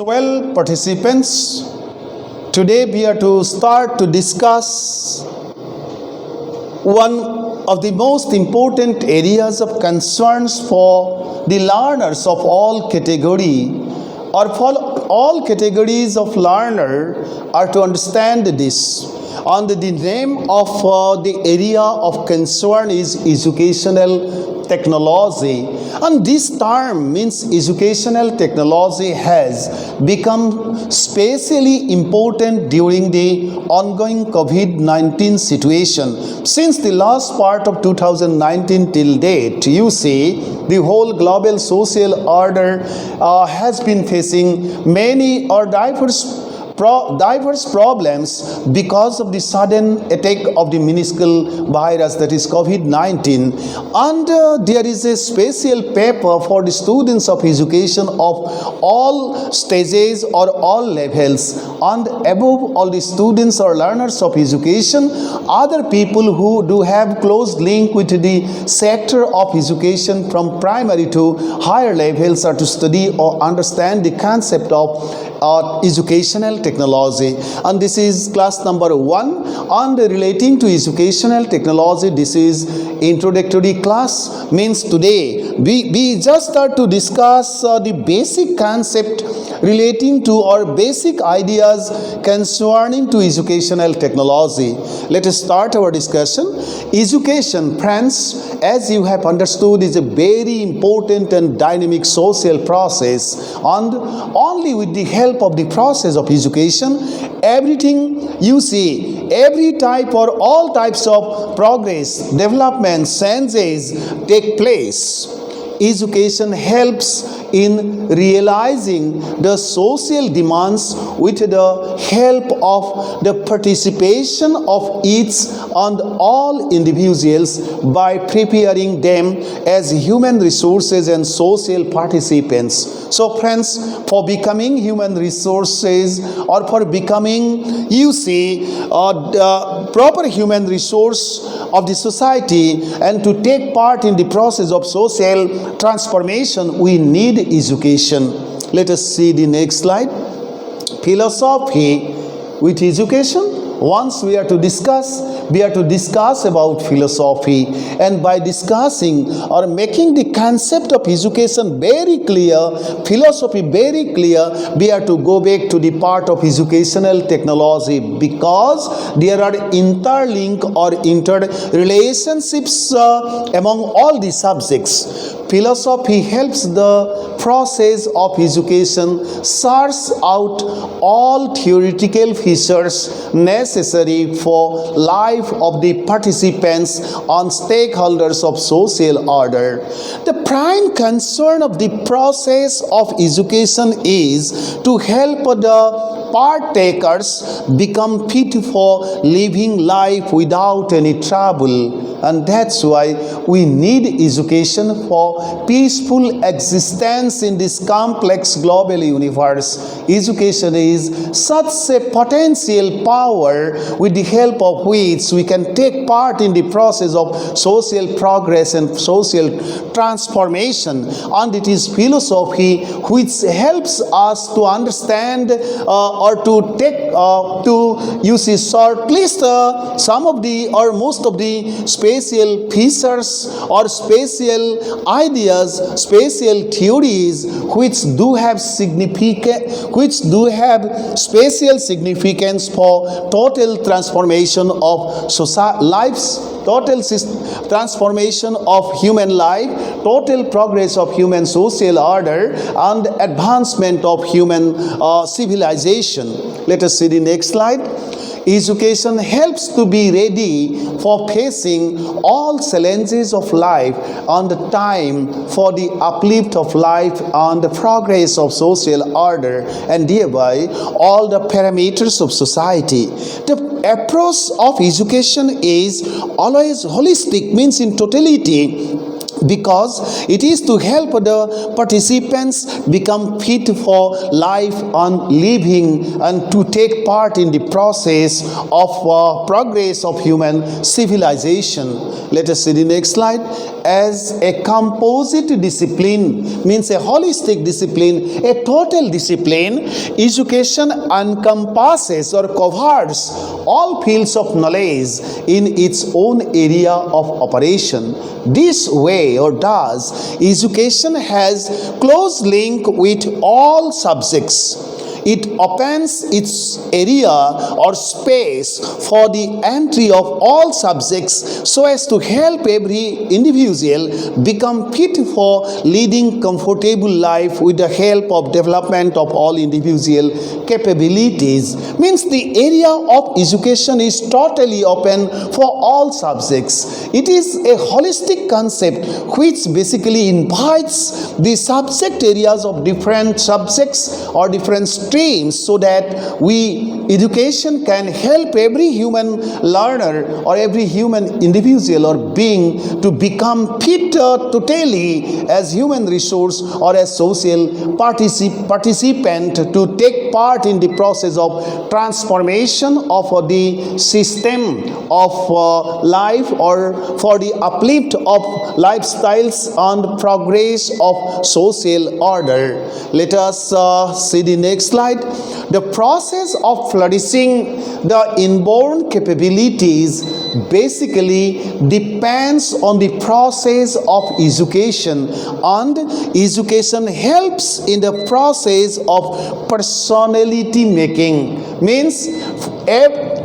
Well, participants, today we are to start to discuss one of the most important areas of concerns for the learners of all category or for all categories of learner are to understand this. And the name of the area of concern is educational technology, and this term means educational technology has become especially important during the ongoing COVID-19 situation. Since the last part of 2019 till date, you see the whole global social order has been facing many or diverse problems because of the sudden attack of the minuscule virus, that is COVID-19. And there is a special paper for the students of education of all stages or all levels, and above all the students or learners of education, other people who do have close link with the sector of education from primary to higher levels are to study or understand the concept of educational technology. And this is class number 1 on relating to educational technology. This is introductory class, means today we just start to discuss the basic concept relating to or basic ideas concerning to educational technology. Let us start our discussion. Education, friends, as you have understood, is a very important and dynamic social process, and only with the help of the process of education, everything you see, every type or all types of progress, development, changes take place. Education helps in realizing the social demands with the help of the participation of each and all individuals by preparing them as human resources and social participants. So friends, for becoming human resources or for becoming, you see, proper human resource of the society and to take part in the process of social transformation, we need education. Let us see the next slide. Philosophy with education. Once we are to discuss about philosophy, and by discussing or making the concept of education very clear, philosophy very clear, we are to go back to the part of educational technology, because there are interlink or interrelationships among all the subjects. Philosophy helps the process of education search out all theoretical features necessary for life of the participants and stakeholders of social order. The prime concern of the process of education is to help the partakers become fit for living life without any trouble. And that's why we need education for peaceful existence in this complex global universe. Education is such a potential power with the help of which we can take part in the process of social progress and social transformation. And it is philosophy which helps us to understand or to take to use a short list some of the or most of the spatial features or spatial ideas, spatial theories which do have spatial significance for total transformation of lives, total transformation of human life, total progress of human social order, and advancement of human civilization. Let us see the next slide. Education helps to be ready for facing all challenges of life on the time for the uplift of life and the progress of social order, and thereby all the parameters of society. The approach of education is always holistic, means in totality. because it is to help the participants become fit for life and living and to take part in the process of progress of human civilization. Let us see the next slide. As a composite discipline, means a holistic discipline, a total discipline, education encompasses or covers all fields of knowledge in its own area of operation. This way or does, education has close link with all subjects. It opens its area or space for the entry of all subjects so as to help every individual become fit for leading comfortable life with the help of development of all individual capabilities. Means the area of education is totally open for all subjects. It is a holistic concept which basically invites the subject areas of different subjects or different streams so that education can help every human learner or every human individual or being to become fit totally as human resource or as social participant to take part in the process of transformation of the system of life or for the uplift of lifestyles and progress of social order. Let us see the next slide. The process of flourishing the inborn capabilities basically depends on the process of education, and education helps in the process of personality making. Means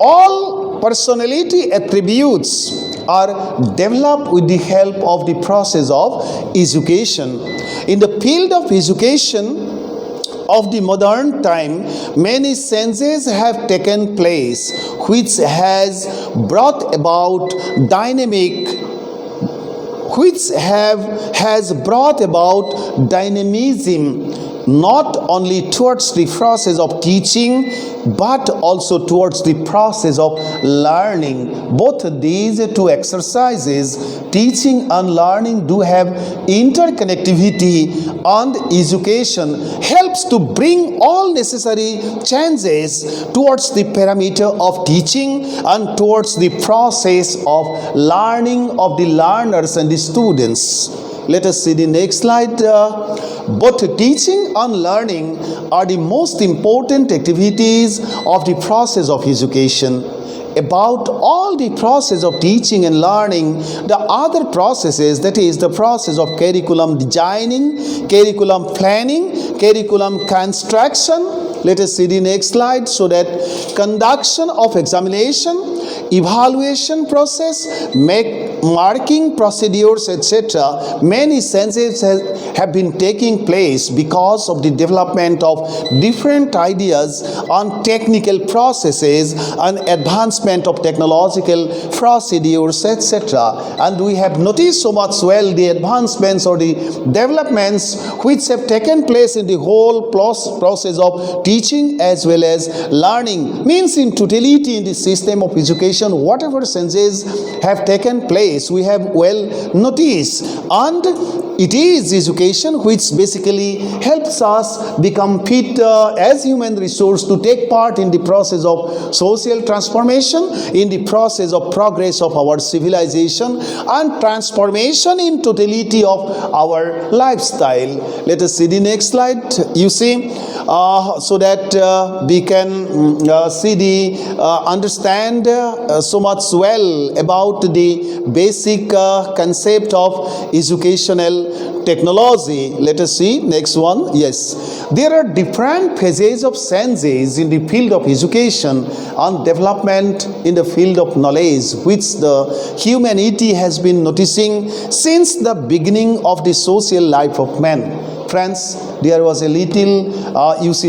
all personality attributes are developed with the help of the process of education. In the field of education of the modern time, many changes have taken place which has brought about dynamism not only towards the process of teaching but also towards the process of learning. Both these two exercises, teaching and learning, do have interconnectivity, and education helps to bring all necessary changes towards the parameter of teaching and towards the process of learning of the learners and the students. Let us see the next slide. Both teaching and learning are the most important activities of the process of education. About all the process of teaching and learning, the other processes, that is the process of curriculum designing, curriculum planning, curriculum construction. Let us see the next slide. So that conduction of examination, evaluation process, marking procedures, etc. Many changes have been taking place because of the development of different ideas on technical processes and advancement of technological procedures, etc. And we have noticed so much well the advancements or the developments which have taken place in the whole process of teaching as well as learning. Means in totality in the system of education, whatever changes have taken place, we have well noticed, and it is education which basically helps us become fit as human resource to take part in the process of social transformation, in the process of progress of our civilization and transformation in totality of our lifestyle. Let us see the next slide. You see, so that we can see understand so much well about the basic concept of educational technology. Let us see next one. Yes, there are different phases of changes in the field of education and development in the field of knowledge which the humanity has been noticing since the beginning of the social life of man. Friends, there was a little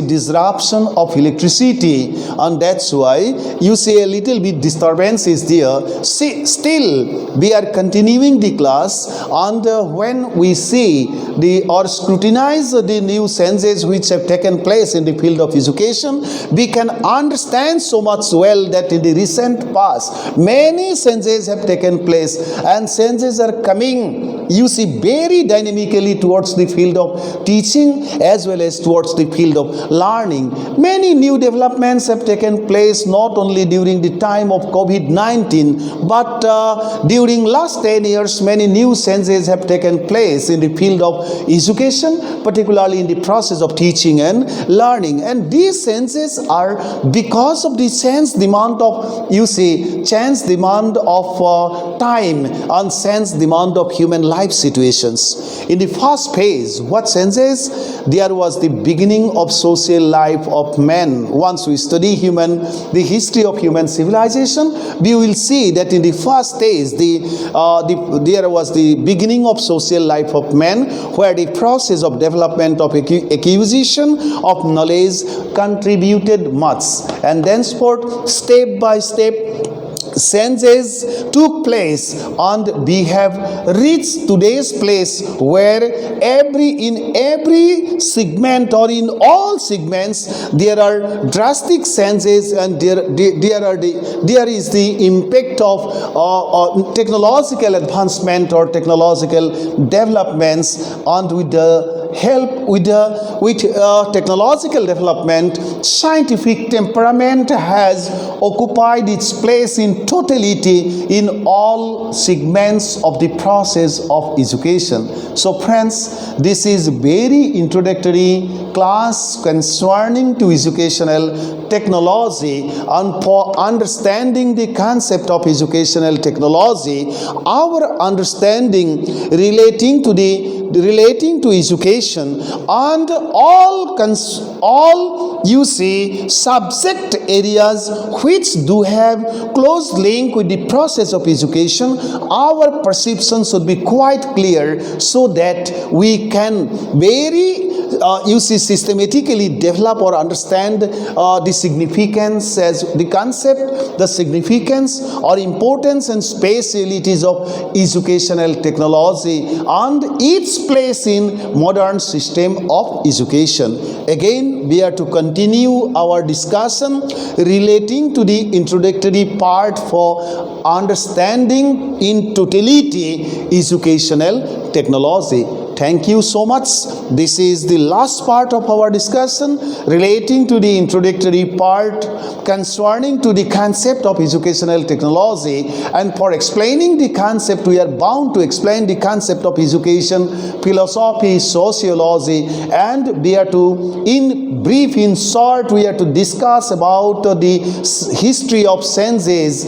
disruption of electricity, and that's why you see a little bit disturbance is there. Still we are continuing the class, and when we see or scrutinize the new changes which have taken place in the field of education, we can understand so much well that in the recent past many changes have taken place, and changes are coming, you see, very dynamically towards the field of teaching as well as towards the field of learning. Many new developments have taken place not only during the time of COVID-19, but during last 10 years many new changes have taken place in the field of education, particularly in the process of teaching and learning. And these changes are because of the change demand of, change demand of time and change demand of human life situations. In the first phase, what changes? There was the beginning of social life of man. Once we study the history of human civilization, we will see that in the first stage, there was the beginning of social life of man, where the process of development of acquisition of knowledge contributed much, and thenceforth step by step changes took place, and we have reached today's place where in every segment or in all segments there are drastic changes, and there is the impact of technological advancement or technological developments, and with technological development, scientific temperament has occupied its place in totality in all segments of the process of education. So friends, this is very introductory class concerning to educational technology, and for understanding the concept of educational technology, our understanding relating to education and all subject areas which do have close link with the process of education, our perception should be quite clear, so that we can very systematically develop or understand the significance as the concept, the significance or importance and specialities of educational technology and its place in modern system of education. Again, we are to continue our discussion relating to the introductory part for understanding in totality educational technology. Thank you so much. This is the last part of our discussion relating to the introductory part concerning to the concept of educational technology. And for explaining the concept, we are bound to explain the concept of education, philosophy, sociology, and we are to, in brief, in short, we are to discuss about the history of changes,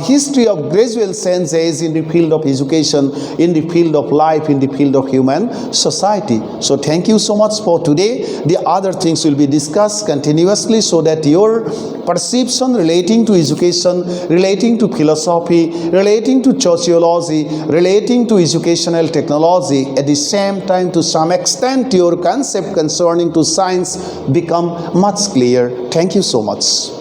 history of gradual changes in the field of education, in the field of life, in the field of human society. So thank you so much for today. The other things will be discussed continuously, so that your perception relating to education, relating to philosophy, relating to sociology, relating to educational technology, at the same time to some extent your concept concerning to science become much clear. Thank you so much.